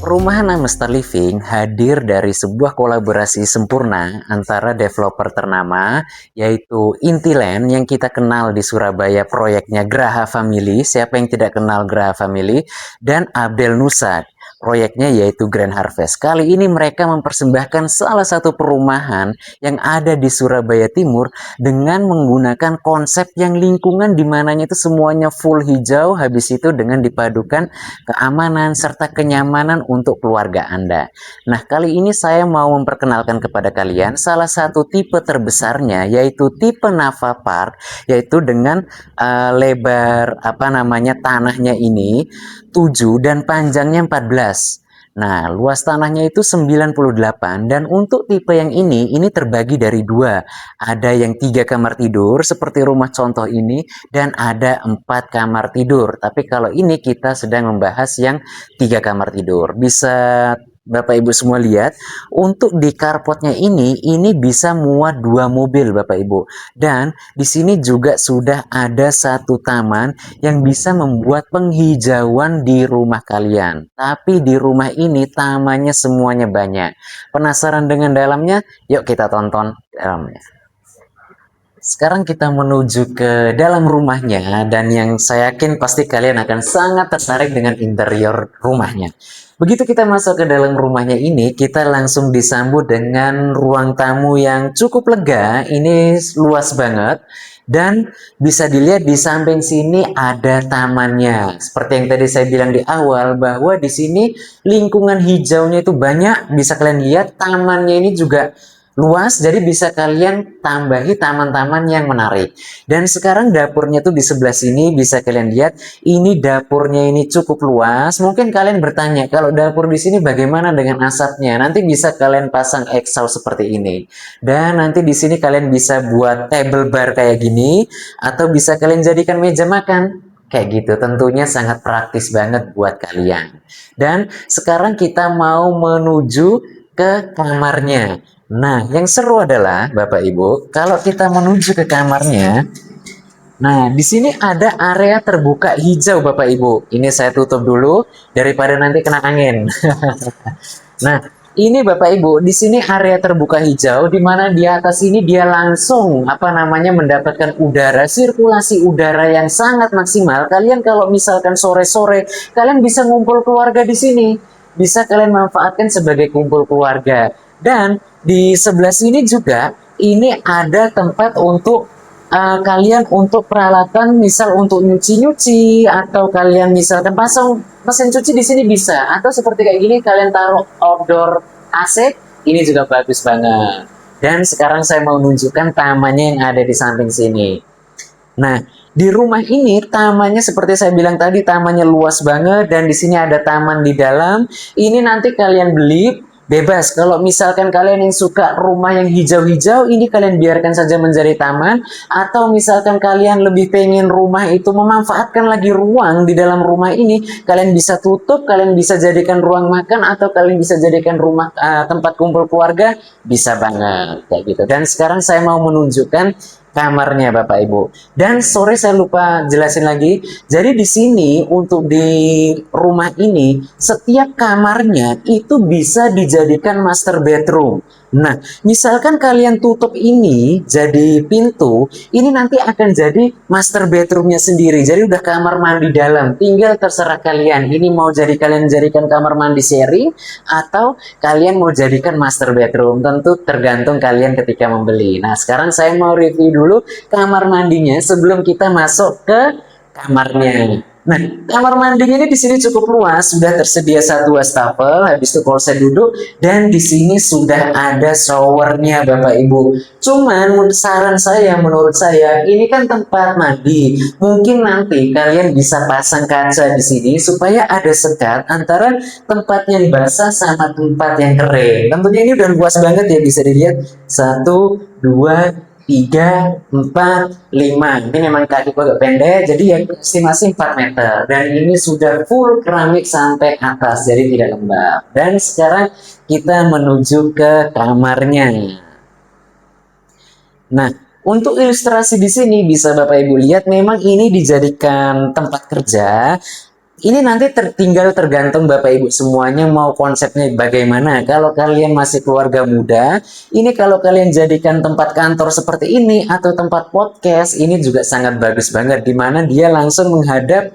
Perumahan Amestar Living hadir dari sebuah kolaborasi sempurna antara developer ternama yaitu Intiland yang kita kenal di Surabaya proyeknya Graha Family, siapa yang tidak kenal Graha Family, dan Abdel Nusad proyeknya yaitu Grand Harvest. Kali ini mereka mempersembahkan salah satu perumahan yang ada di Surabaya Timur dengan menggunakan konsep yang lingkungan di mananya itu semuanya full hijau, habis itu dengan dipadukan keamanan serta kenyamanan untuk keluarga Anda. Nah, kali ini saya mau memperkenalkan kepada kalian salah satu tipe terbesarnya yaitu tipe Nava Park, yaitu dengan lebar tanahnya ini 7 dan panjangnya 14. Nah, luas tanahnya itu 98 dan untuk tipe yang ini terbagi dari dua. Ada yang 3 kamar tidur seperti rumah contoh ini dan ada 4 kamar tidur. Tapi kalau ini kita sedang membahas yang 3 kamar tidur. Bisa Bapak Ibu semua lihat, untuk di carportnya ini bisa muat 2 mobil Bapak Ibu. Dan di sini juga sudah ada satu taman yang bisa membuat penghijauan di rumah kalian. Tapi di rumah ini tamannya semuanya banyak. Penasaran dengan dalamnya? Yuk kita tonton dalamnya. Sekarang kita menuju ke dalam rumahnya dan yang saya yakin pasti kalian akan sangat tertarik dengan interior rumahnya. Begitu kita masuk ke dalam rumahnya ini, kita langsung disambut dengan ruang tamu yang cukup lega. Ini luas banget. Dan bisa dilihat di samping sini ada tamannya. Seperti yang tadi saya bilang di awal bahwa di sini lingkungan hijaunya itu banyak. Bisa kalian lihat tamannya ini juga luas, jadi bisa kalian tambahi taman-taman yang menarik. Dan sekarang dapurnya tuh di sebelah sini bisa kalian lihat, ini dapurnya ini cukup luas. Mungkin kalian bertanya, kalau dapur di sini bagaimana dengan asapnya? Nanti bisa kalian pasang exhaust seperti ini. Dan nanti di sini kalian bisa buat table bar kayak gini, atau bisa kalian jadikan meja makan. Kayak gitu, tentunya sangat praktis banget buat kalian. Dan sekarang kita mau menuju ke kamarnya. Nah, yang seru adalah Bapak Ibu, kalau kita menuju ke kamarnya, nah di sini ada area terbuka hijau Bapak Ibu. Ini saya tutup dulu daripada nanti kena angin. Nah, ini Bapak Ibu, di sini area terbuka hijau di mana di atas ini dia langsung mendapatkan udara, sirkulasi udara yang sangat maksimal. Kalian kalau misalkan sore-sore, kalian bisa ngumpul keluarga di sini. Bisa kalian manfaatkan sebagai kumpul keluarga. Dan di sebelah sini juga ini ada tempat untuk kalian untuk peralatan, misal untuk nyuci-nyuci atau kalian misalkan pasang mesin cuci di sini bisa, atau seperti kayak gini kalian taruh outdoor AC, ini juga bagus banget. Dan sekarang saya mau menunjukkan tamannya yang ada di samping sini. Nah, di rumah ini tamannya seperti saya bilang tadi, tamannya luas banget dan di sini ada taman di dalam. Ini nanti kalian beli bebas. Kalau misalkan kalian yang suka rumah yang hijau-hijau, ini kalian biarkan saja menjadi taman. Atau misalkan kalian lebih pengen rumah itu memanfaatkan lagi ruang di dalam rumah ini, kalian bisa tutup, kalian bisa jadikan ruang makan, atau kalian bisa jadikan rumah tempat kumpul keluarga, bisa banget kayak gitu. Dan sekarang saya mau menunjukkan kamarnya Bapak Ibu. Dan sore saya lupa jelasin lagi. Jadi di sini untuk di rumah ini setiap kamarnya itu bisa dijadikan master bedroom. Nah, misalkan kalian tutup ini jadi pintu, ini nanti akan jadi master bedroomnya sendiri. Jadi udah kamar mandi dalam. Tinggal terserah kalian. Ini mau kalian jadikan kamar mandi sharing atau kalian mau jadikan master bedroom. Tentu tergantung kalian ketika membeli. Nah, sekarang saya mau review dulu kamar mandinya sebelum kita masuk ke kamarnya. Nah, kamar mandinya ini di sini cukup luas, sudah tersedia satu wastafel, habis itu kalau saya duduk, dan di sini sudah ada showernya Bapak Ibu. Cuman saran saya, menurut saya, ini kan tempat mandi. Mungkin nanti kalian bisa pasang kaca di sini supaya ada sekat antara tempat yang basah sama tempat yang kering. Tentunya ini udah luas banget ya, bisa dilihat 1, 2, 3, 4, 5. Ini memang kakiku agak pendek, jadi ya estimasi 4 meter. Dan ini sudah full keramik sampai atas, jadi tidak lembab. Dan sekarang kita menuju ke kamarnya. Nah, untuk ilustrasi di sini bisa Bapak Ibu lihat, memang ini dijadikan tempat kerja. Ini nanti tinggal tergantung Bapak Ibu semuanya mau konsepnya bagaimana. Kalau kalian masih keluarga muda, ini kalau kalian jadikan tempat kantor seperti ini atau tempat podcast, ini juga sangat bagus banget. Dimana dia langsung menghadap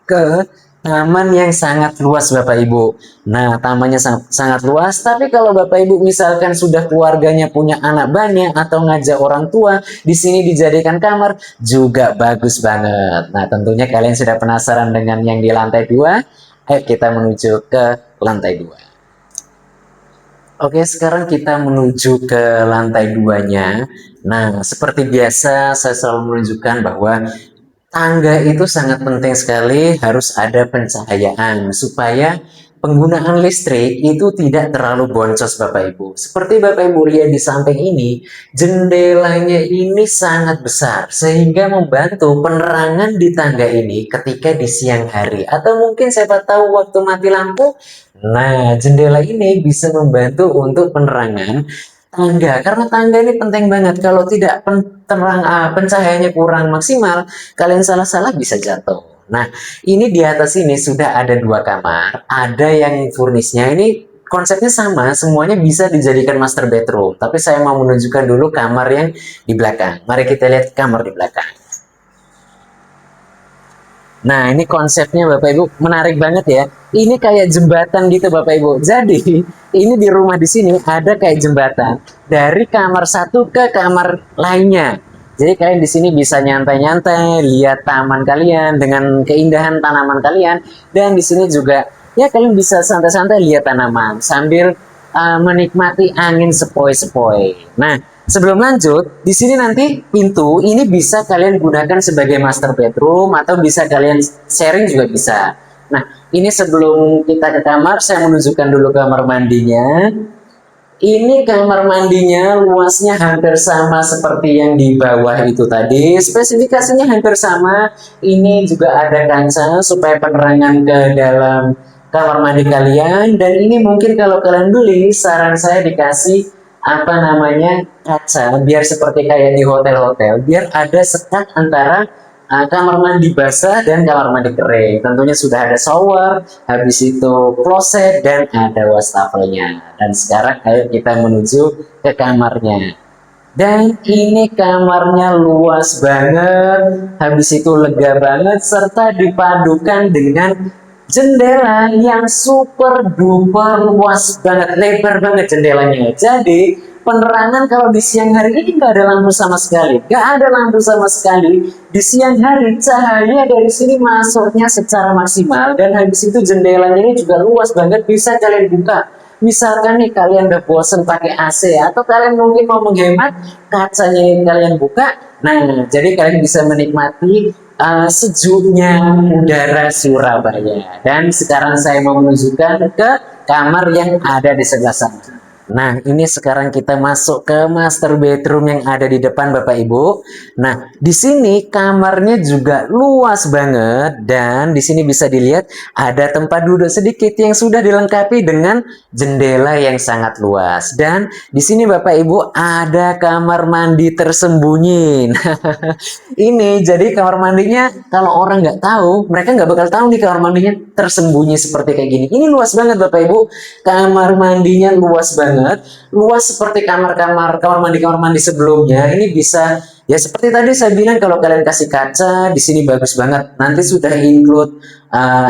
ke taman yang sangat luas Bapak Ibu. Nah, tamannya sangat luas, tapi kalau Bapak Ibu misalkan sudah keluarganya punya anak banyak atau ngajak orang tua, di sini dijadikan kamar juga bagus banget. Nah, tentunya kalian sudah penasaran dengan yang di lantai 2. Ayo kita menuju ke lantai 2. Oke, sekarang kita menuju ke lantai 2-nya. Nah, seperti biasa saya selalu menunjukkan bahwa tangga itu sangat penting sekali, harus ada pencahayaan supaya penggunaan listrik itu tidak terlalu boncos Bapak Ibu. Seperti Bapak Ibu lihat di samping ini, jendelanya ini sangat besar sehingga membantu penerangan di tangga ini ketika di siang hari atau mungkin siapa tahu waktu mati lampu. Nah, jendela ini bisa membantu untuk penerangan tangga, karena tangga ini penting banget. Kalau tidak pencahayaannya kurang maksimal, kalian salah-salah bisa jatuh. Nah, ini di atas ini sudah ada 2 kamar, ada yang furnisnya ini konsepnya sama, semuanya bisa dijadikan master bedroom. Tapi saya mau menunjukkan dulu kamar yang di belakang. Mari kita lihat kamar di belakang. Nah, ini konsepnya Bapak Ibu menarik banget ya. Ini kayak jembatan gitu Bapak Ibu. Jadi, ini di rumah di sini ada kayak jembatan dari kamar satu ke kamar lainnya. Jadi kalian di sini bisa nyantai-nyantai, lihat taman kalian dengan keindahan tanaman kalian, dan di sini juga ya kalian bisa santai-santai lihat tanaman sambil menikmati angin sepoi-sepoi. Nah, sebelum lanjut, di sini nanti pintu ini bisa kalian gunakan sebagai master bedroom atau bisa kalian sharing juga bisa. Nah, ini sebelum kita ke kamar, saya menunjukkan dulu kamar mandinya. Ini kamar mandinya luasnya hampir sama seperti yang di bawah itu tadi. Spesifikasinya hampir sama. Ini juga ada kaca supaya penerangan ke dalam kamar mandi kalian. Dan ini mungkin kalau kalian beli, saran saya dikasih apa namanya kaca, biar seperti kayak di hotel-hotel, biar ada sekat antara kamar mandi basah dan kamar mandi kering. Tentunya sudah ada shower, habis itu kloset, dan ada wastafelnya. Dan sekarang ayo kita menuju ke kamarnya. Dan ini kamarnya luas banget, habis itu lega banget, serta dipadukan dengan jendela yang super duper luas banget, lebar banget jendelanya. Jadi penerangan kalau di siang hari ini nggak ada lampu sama sekali, nggak ada lampu sama sekali. Di siang hari cahaya dari sini masuknya secara maksimal, dan habis itu jendelanya ini juga luas banget, bisa kalian buka. Misalkan nih kalian udah bosen pakai AC atau kalian mungkin mau menghemat, kacanya yang kalian buka. Nah, jadi kalian bisa menikmati sejuknya udara Surabaya. Dan sekarang saya mau menunjukkan ke kamar yang ada di sebelah sana. Nah, ini sekarang kita masuk ke master bedroom yang ada di depan Bapak Ibu. Nah, di sini kamarnya juga luas banget, dan di sini bisa dilihat ada tempat duduk sedikit yang sudah dilengkapi dengan jendela yang sangat luas. Dan di sini Bapak Ibu ada kamar mandi tersembunyi. Ini jadi kamar mandinya kalau orang nggak tahu, mereka nggak bakal tahu nih kamar mandinya tersembunyi seperti kayak gini. Ini luas banget Bapak Ibu, kamar mandinya luas banget, luas seperti kamar mandi sebelumnya. Ini bisa ya seperti tadi saya bilang, kalau kalian kasih kaca di sini bagus banget. Nanti sudah include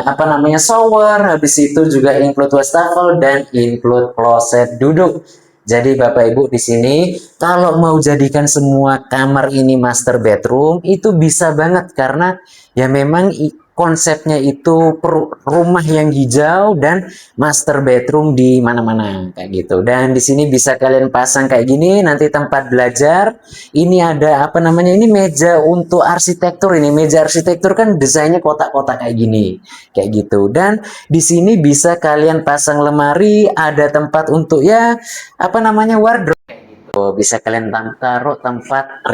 apa namanya shower, habis itu juga include wastafel dan include kloset duduk. Jadi Bapak Ibu di sini kalau mau jadikan semua kamar ini master bedroom itu bisa banget, karena ya memang konsepnya itu rumah yang hijau dan master bedroom di mana-mana kayak gitu. Dan di sini bisa kalian pasang kayak gini, nanti tempat belajar. Ini ada apa namanya, ini meja untuk arsitektur. Ini meja arsitektur kan desainnya kotak-kotak kayak gini, kayak gitu. Dan di sini bisa kalian pasang lemari, ada tempat untuk ya apa namanya wardrobe. Bisa kalian taruh tempat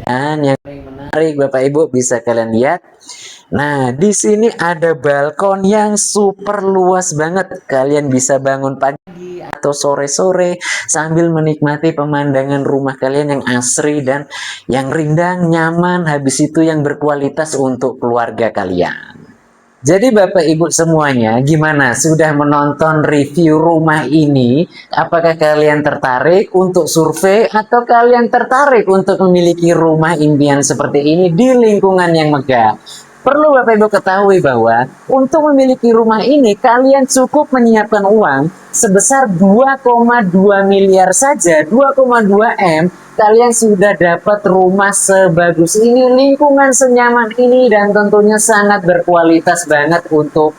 dan yang menarik Bapak Ibu bisa kalian lihat. Nah, di sini ada balkon yang super luas banget. Kalian bisa bangun pagi atau sore-sore sambil menikmati pemandangan rumah kalian yang asri dan yang rindang, nyaman, habis itu yang berkualitas untuk keluarga kalian. Jadi Bapak Ibu semuanya, gimana? Sudah menonton review rumah ini? Apakah kalian tertarik untuk survei atau kalian tertarik untuk memiliki rumah impian seperti ini di lingkungan yang megah? Perlu Bapak Ibu ketahui bahwa untuk memiliki rumah ini kalian cukup menyiapkan uang sebesar 2,2 miliar saja, 2,2 M, kalian sudah dapat rumah sebagus ini, lingkungan senyaman ini, dan tentunya sangat berkualitas banget untuk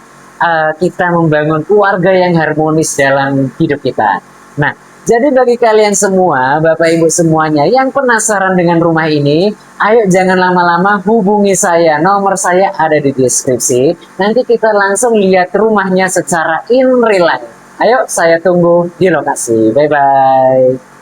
kita membangun keluarga yang harmonis dalam hidup kita. Nah, jadi bagi kalian semua, Bapak Ibu semuanya yang penasaran dengan rumah ini, ayo jangan lama-lama hubungi saya. Nomor saya ada di deskripsi. Nanti kita langsung lihat rumahnya secara in real life. Ayo, saya tunggu di lokasi. Bye-bye.